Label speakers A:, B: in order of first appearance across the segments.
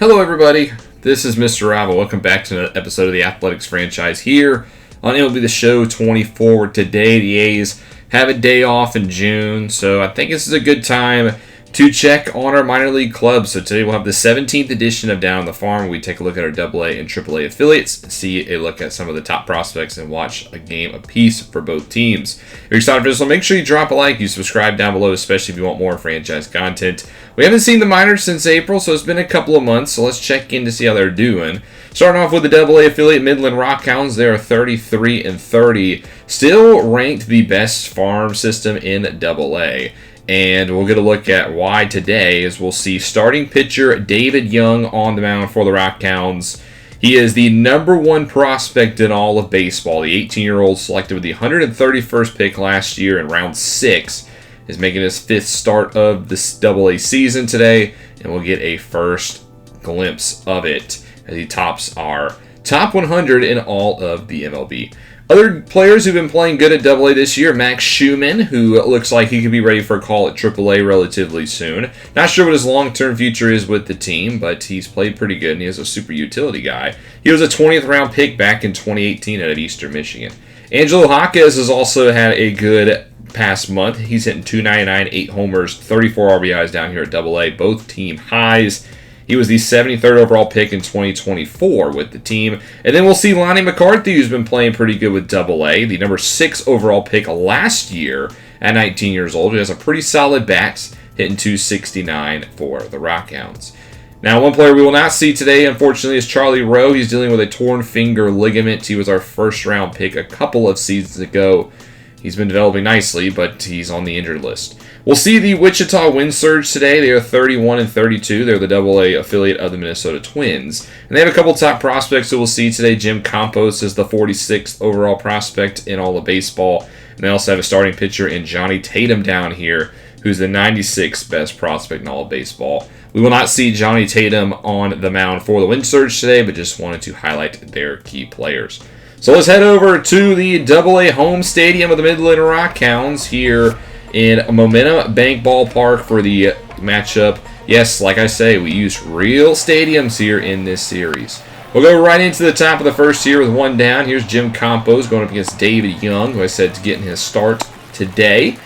A: Hello everybody, this is Mr. Rival. Welcome back to another episode of the Athletics franchise here on MLB The Show 24. Today the A's have a day off in June, so I think this is a good time to check on our minor league clubs. So today we'll have the 17th edition of Down on the Farm. We take a look at our AA and AAA affiliates, see a look at some of the top prospects, and watch a game apiece for both teams. If you're excited for this one, make sure you drop a like, you subscribe down below, especially if you want more franchise content. We haven't seen the minors since April, so it's been a couple of months, so let's check in to see how they're doing. Starting off with the AA affiliate, Midland Rockhounds. They are 33-30, still ranked the best farm system in AA. And we'll get a look at why today, as we'll see starting pitcher David Young on the mound for the Rockhounds. He is the #1 prospect in all of baseball. The 18-year-old selected with the 131st pick last year in round 6 is making his 5th start of this AA season today, and we'll get a first glimpse of it as he tops our top 100 in all of the MLB. Other players who've been playing good at AA this year, Max Schumann, who looks like he could be ready for a call at AAA relatively soon. Not sure what his long-term future is with the team, but he's played pretty good, and he is a super utility guy. He was a 20th round pick back in 2018 out of Eastern Michigan. Angelo Jaquez has also had a good past month. He's hitting .299, 8 homers, 34 RBIs down here at AA, both team highs. He was the 73rd overall pick in 2024 with the team. And then we'll see Lonnie McCarthy, who's been playing pretty good with AA, the number 6 overall pick last year at 19 years old. He has a pretty solid bat, hitting .269 for the Rockhounds. Now, one player we will not see today, unfortunately, is Charlie Rowe. He's dealing with a torn finger ligament. He was our first-round pick a couple of seasons ago. He's been developing nicely, but he's on the injured list. We'll see the Wichita Wind Surge today. They are 31-32. They're the AA affiliate of the Minnesota Twins. And they have a couple top prospects that we'll see today. Jim Campos is the 46th overall prospect in all of baseball. And they also have a starting pitcher in Johnny Tatum down here, who's the 96th best prospect in all of baseball. We will not see Johnny Tatum on the mound for the Wind Surge today, but just wanted to highlight their key players. So let's head over to the AA home stadium of the Midland Rockhounds here in Momentum Bank Ballpark for the matchup. Yes, like I say, we use real stadiums here in this series. We'll go right into the top of the first here with one down. Here's Jim Campos going up against David Young, who I said is getting his start today.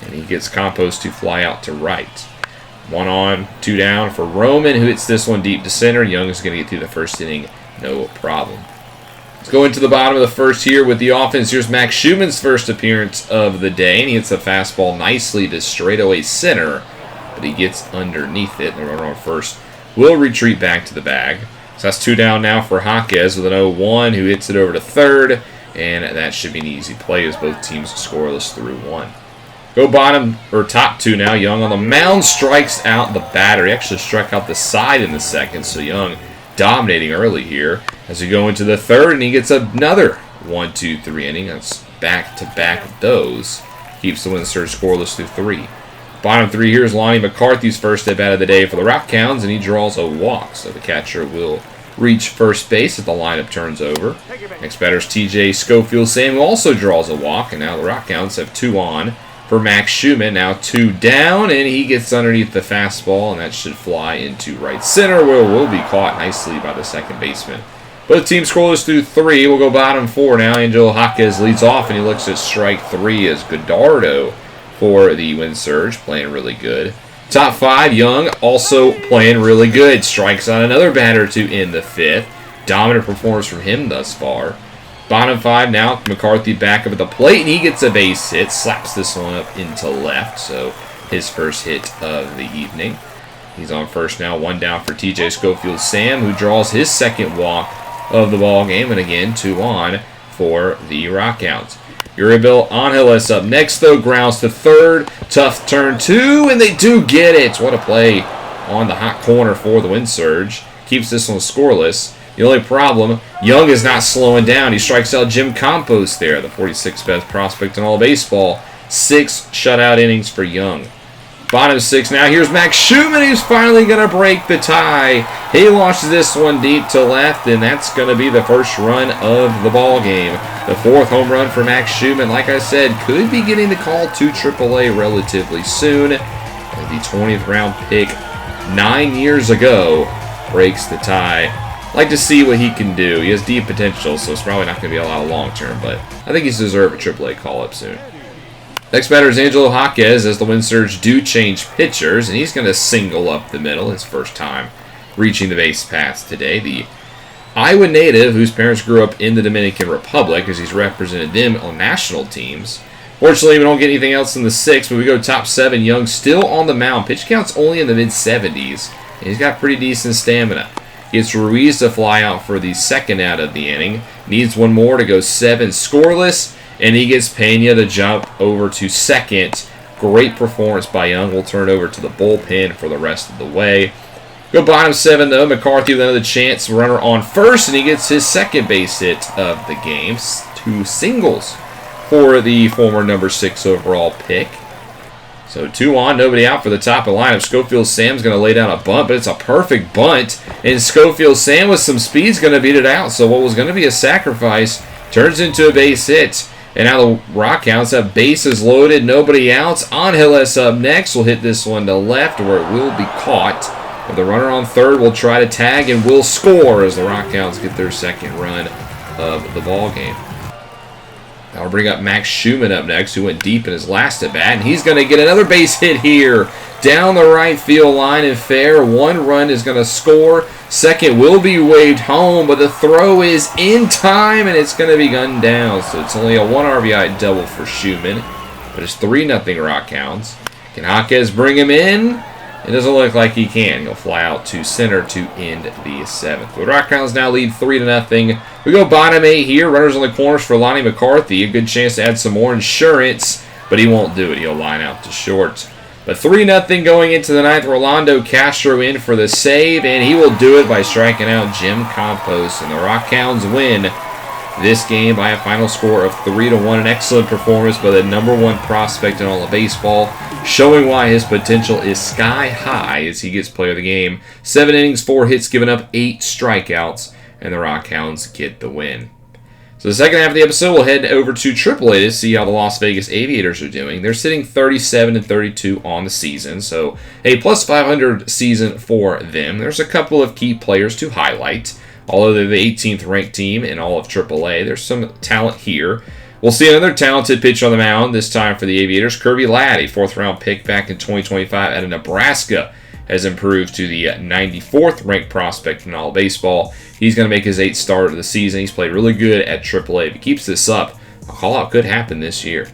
A: And he gets Campos to fly out to right. 1 on, 2 down for Roman, who hits this one deep to center. Young is going to get through the first inning, no problem. Let's go into the bottom of the first here with the offense. Here's Max Schumann's first appearance of the day, and he hits the fastball nicely to straightaway center, but he gets underneath it. The runner on first will retreat back to the bag. So that's 2 down now for Jaquez with an 0-1, who hits it over to third, and that should be an easy play as both teams scoreless through 1. Go top 2 now. Young on the mound strikes out the batter. He actually struck out the side in the second, so Young dominating early here as we go into the third, and he gets another 1, 2, 3 inning. That's back-to-back of those. Keeps the Wind Surge scoreless through 3. Bottom 3 here is Lonnie McCarthy's first at-bat of the day for the Rockhounds, and he draws a walk, so the catcher will reach first base as the lineup turns over. Next batter is TJ Schofield Sam, who also draws a walk, and now the Rockhounds have 2 on for Max Schumann. Now 2 down, and he gets underneath the fastball, and that should fly into right center, where it will be caught nicely by the second baseman. Both teams scoreless through 3. We'll go bottom 4 now. Angelo Jaquez leads off, and he looks at strike 3 as Godardo for the Wind Surge, playing really good. Top 5, Young also playing really good. Strikes out another batter or 2 in the 5th. Dominant performance from him thus far. Bottom 5 now, McCarthy back up at the plate, and he gets a base hit. Slaps this one up into left, so his first hit of the evening. He's on first now, 1 down for TJ Schofield Sam, who draws his second walk of the ball game, and again 2 on for the Rockhounds. Uriel Angeles up next, though, grounds to third. Tough turn 2, and they do get it. What a play on the hot corner for the Wind Surge. Keeps this one scoreless. The only problem, Young is not slowing down. He strikes out Jim Campos there, the 46th best prospect in all of baseball. 6 shutout innings for Young. Bottom 6 now. Here's Max Schumann. He's finally going to break the tie. He launches this one deep to left, and that's going to be the first run of the ball game. The 4th home run for Max Schumann, like I said, could be getting the call to AAA relatively soon. The 20th round pick 9 years ago breaks the tie. Like to see what he can do. He has deep potential, so it's probably not going to be a lot of long term, but I think he's deserved a AAA call-up soon. Next batter is Angelo Jaquez as the Wind Surge do change pitchers, and he's going to single up the middle. His first time reaching the base paths today. The Iowa native, whose parents grew up in the Dominican Republic, as he's represented them on national teams. Fortunately, we don't get anything else in the 6th, but we go top 7. Young still on the mound. Pitch count's only in the mid-70s, and he's got pretty decent stamina. Gets Ruiz to fly out for the second out of the inning. Needs one more to go 7 scoreless. And he gets Pena to jump over to second. Great performance by Young. We'll turn it over to the bullpen for the rest of the way. Go bottom 7, though. McCarthy with another chance. Runner on first. And he gets his second base hit of the game. 2 singles for the former number 6 overall pick. So 2 on, nobody out for the top of the lineup. Schofield Sam's going to lay down a bunt, but it's a perfect bunt. And Schofield Sam with some speed is going to beat it out. So what was going to be a sacrifice turns into a base hit. And now the Rockhounds have bases loaded, nobody out. Angeles up next. Will hit this one to left where it will be caught. But the runner on third will try to tag and will score as the Rockhounds get their second run of the ball game. I'll bring up Max Schumann up next, who went deep in his last at-bat, and he's going to get another base hit here down the right field line and fair. 1 run is going to score. Second will be waved home, but the throw is in time, and it's going to be gunned down. So it's only a 1 RBI double for Schumann, but it's 3-0 Rockhounds. Can Jaquez bring him in? It doesn't look like he can. He'll fly out to center to end the 7th. The Rockhounds now lead 3-0. We go bottom 8 here. Runners on the corners for Lonnie McCarthy. A good chance to add some more insurance, but he won't do it. He'll line out to short. But 3-0 going into the 9th. Rolando Castro in for the save, and he will do it by striking out Jim Campos. And the Rockhounds win this game by a final score of 3-1. An excellent performance by the number 1 prospect in all of baseball, showing why his potential is sky high as he gets player of the game. 7 innings, 4 hits, given up 8 strikeouts, and the Rockhounds get the win. So the second half of the episode, we'll head over to AAA to see how the Las Vegas Aviators are doing. They're sitting 37-32 on the season, so a plus 500 season for them. There's a couple of key players to highlight. Although they're the 18th ranked team in all of AAA, there's some talent here. We'll see another talented pitcher on the mound, this time for the Aviators. Kirby Ladd, a 4th-round pick back in 2025 out of Nebraska, has improved to the 94th ranked prospect in all of baseball. He's going to make his 8th start of the season. He's played really good at AAA. If he keeps this up, a call-out could happen this year.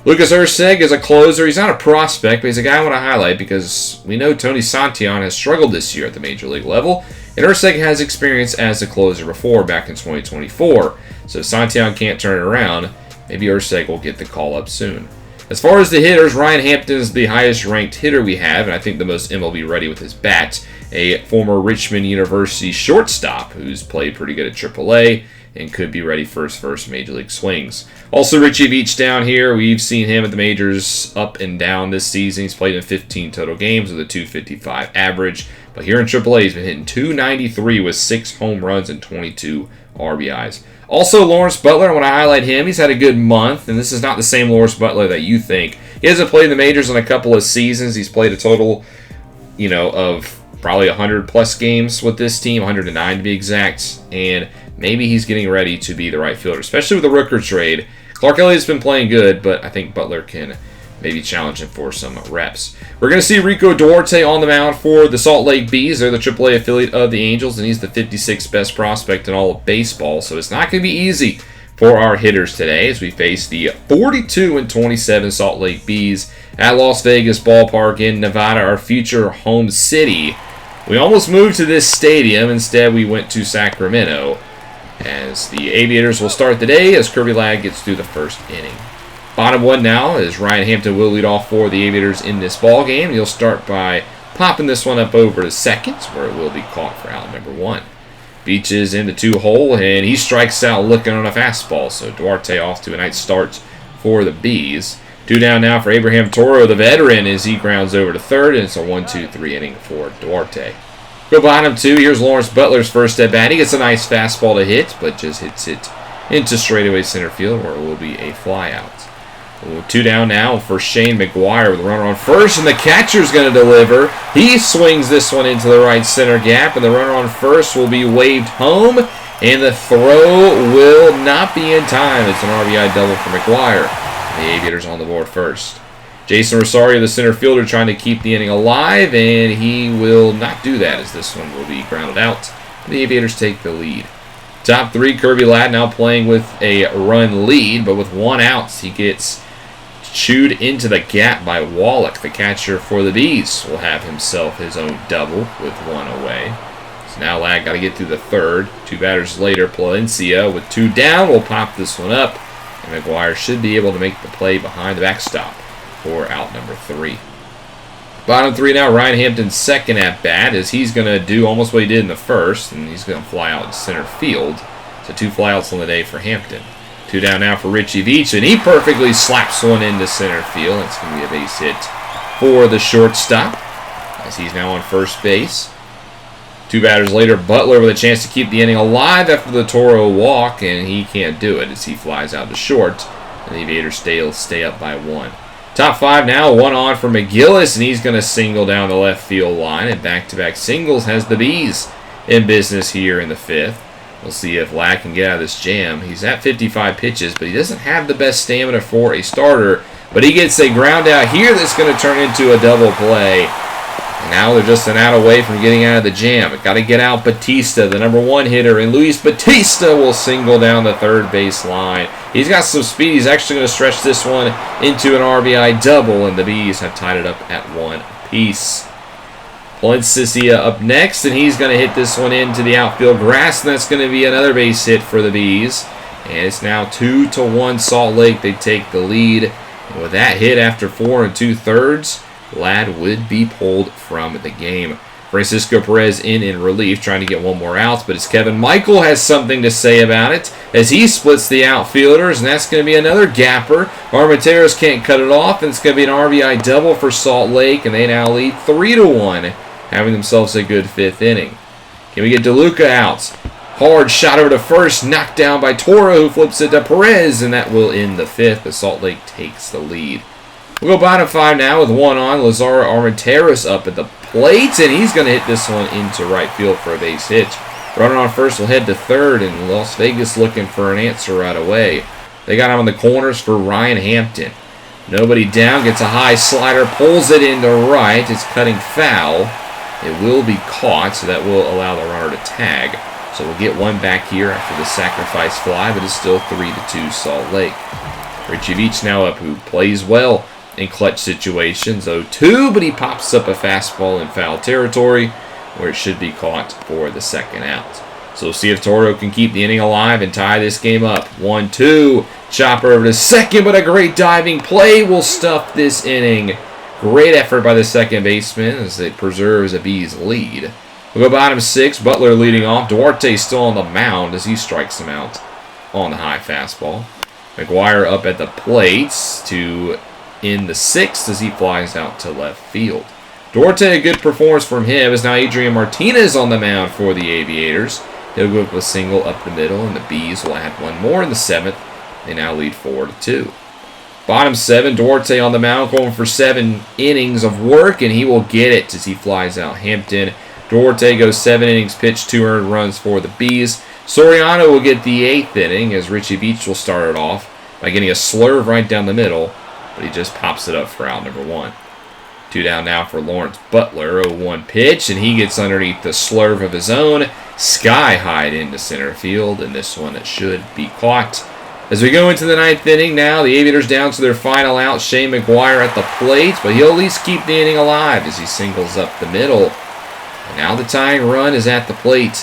A: Lucas Erceg is a closer. He's not a prospect, but he's a guy I want to highlight because we know Tony Santillan has struggled this year at the major league level, and Erceg has experience as a closer before back in 2024. So if Santillan can't turn it around, maybe Erceg will get the call-up soon. As far as the hitters, Ryan Hampton is the highest-ranked hitter we have, and I think the most MLB ready with his bat. A former Richmond University shortstop who's played pretty good at AAA and could be ready for his first Major League swings. Also, Richie Beach down here. We've seen him at the majors up and down this season. He's played in 15 total games with a 255 average. But here in AAA, he's been hitting 293 with 6 home runs and 22 RBIs. Also, Lawrence Butler, I want to highlight him. He's had a good month, and this is not the same Lawrence Butler that you think. He hasn't played in the majors in a couple of seasons. He's played a total, of probably 100-plus games with this team, 109 to be exact, and maybe he's getting ready to be the right fielder, especially with the Rooker trade. Clark Elliott's been playing good, but I think Butler can maybe challenge him for some reps. We're going to see Rico Duarte on the mound for the Salt Lake Bees. They're the AAA affiliate of the Angels, and he's the 56th best prospect in all of baseball, so it's not going to be easy for our hitters today as we face the 42-27 Salt Lake Bees at Las Vegas Ballpark in Nevada, our future home city. We almost moved to this stadium. Instead, we went to Sacramento, as the Aviators will start the day as Kirby Ladd gets through the first inning. Bottom 1 now as Ryan Hampton will lead off for the Aviators in this ball game. He'll start by popping this one up over to second, where it will be caught for out number 1. Beach is in the 2-hole, and he strikes out looking on a fastball. So Duarte off to a nice start for the Bees. 2 down now for Abraham Toro, the veteran, as he grounds over to third, and it's a 1-2-3 inning for Duarte. Go bottom 2. Here's Lawrence Butler's first at bat. He gets a nice fastball to hit, but just hits it into straightaway center field, where it will be a fly out. Two down now for Shane McGuire with a runner on first, and the catcher's going to deliver. He swings this one into the right center gap, and the runner on first will be waved home, and the throw will not be in time. It's an RBI double for McGuire. The Aviators on the board first. Jason Rosario, the center fielder, trying to keep the inning alive, and he will not do that as this one will be grounded out. The Aviators take the lead. Top three, Kirby Ladd now playing with a run lead, but with one out, he gets chewed into the gap by Wallach. The catcher for the Bees will have himself his own double with one away. So now Ladd got to get through the third. Two batters later, Palencia with two down will pop this one up, and McGuire should be able to make the play behind the backstop for out number 3. Bottom 3 now, Ryan Hampton's second at bat, as he's going to do almost what he did in the first, and he's going to fly out in center field. So 2 flyouts on the day for Hampton. 2 down now for Richie Veach, and he perfectly slaps one into center field. It's going to be a base hit for the shortstop, as he's now on first base. 2 batters later, Butler with a chance to keep the inning alive after the Toro walk, and he can't do it as he flies out to short. And the Aviators stay up by 1. Top 5 now, 1 on for McGillis, and he's going to single down the left field line, and back-to-back singles has the Bees in business here in the 5th. We'll see if Ladd can get out of this jam. He's at 55 pitches, but he doesn't have the best stamina for a starter. But he gets a ground out here that's going to turn into a double play. And now they're just an out away from getting out of the jam. Got to get out Batista, the number 1 hitter, and Luis Batista will single down the third base line. He's got some speed. He's actually going to stretch this one into an RBI double, and the Bees have tied it up at 1 apiece. Palencia up next, and he's going to hit this one into the outfield grass, and that's going to be another base hit for the Bees. And it's now 2-1 Salt Lake. They take the lead. And with that hit after 4 2/3, Ladd would be pulled from the game. Francisco Perez in relief, trying to get one more out, but as Kevin Michael has something to say about it, as he splits the outfielders, and that's going to be another gapper. Armenteros can't cut it off, and it's going to be an RBI double for Salt Lake, and they now lead 3-1, having themselves a good 5th inning. Can we get DeLuca out? Hard shot over to first, knocked down by Toro, who flips it to Perez, and that will end the 5th, as Salt Lake takes the lead. We'll go bottom 5 now with 1 on. Lazaro Armenteros up at the plate, and he's going to hit this one into right field for a base hit. Runner on first will head to third, and Las Vegas looking for an answer right away. They got him on the corners for Ryan Hampton. Nobody down, gets a high slider, pulls it into right. It's cutting foul. It will be caught, so that will allow the runner to tag. So we'll get one back here after the sacrifice fly, but it's still 3-2 Salt Lake. Richie Veach now up, who plays well in clutch situations. 0-2, but he pops up a fastball in foul territory where it should be caught for the second out. So we'll see if Toro can keep the inning alive and tie this game up. 1-2. Chopper over to second, but a great diving play will stuff this inning. Great effort by the second baseman as it preserves a Bees lead. We'll go bottom 6. Butler leading off. Duarte still on the mound as he strikes him out on the high fastball. McGuire up at the plates to in the 6th as he flies out to left field. Duarte, a good performance from him, as now Adrian Martinez on the mound for the Aviators. He'll go up a single up the middle, and the Bees will add one more in the 7th. They now lead 4-2. Bottom 7, Duarte on the mound going for 7 innings of work, and he will get it as he flies out Hampton. Duarte goes 7 innings pitched, 2 earned runs for the Bees. Soriano will get the 8th inning as Richie Veach will start it off by getting a slurve right down the middle, but he just pops it up for out number 1. 2 down now for Lawrence Butler. 0-1 pitch, and he gets underneath the slurve of his own. Sky high into center field, and this one it should be caught. As we go into the 9th inning now, the Aviators down to their final out. Shane McGuire at the plate, but he'll at least keep the inning alive as he singles up the middle. And now the tying run is at the plate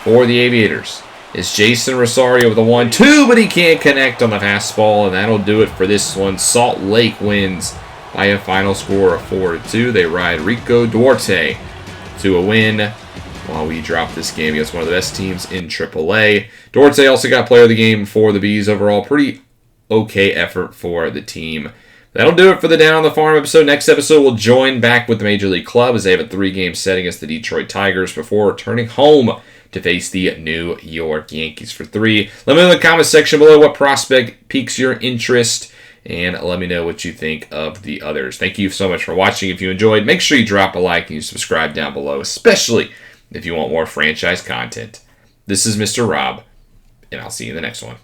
A: for the Aviators. It's Jason Rosario with a 1-2, but he can't connect on the fastball, and that'll do it for this one. Salt Lake wins by a final score of 4-2. They ride Rico Duarte to a win while we drop this game against one of the best teams in AAA. Duarte also got player of the game for the Bees. Overall, pretty okay effort for the team. That'll do it for the Down on the Farm episode. Next episode, we'll join back with the Major League Club as they have a 3-game set against the Detroit Tigers before returning home to face the New York Yankees for 3. Let me know in the comment section below what prospect piques your interest and let me know what you think of the others. Thank you so much for watching. If you enjoyed, make sure you drop a like and you subscribe down below, especially if you want more franchise content. This is Mr. Rob, and I'll see you in the next one.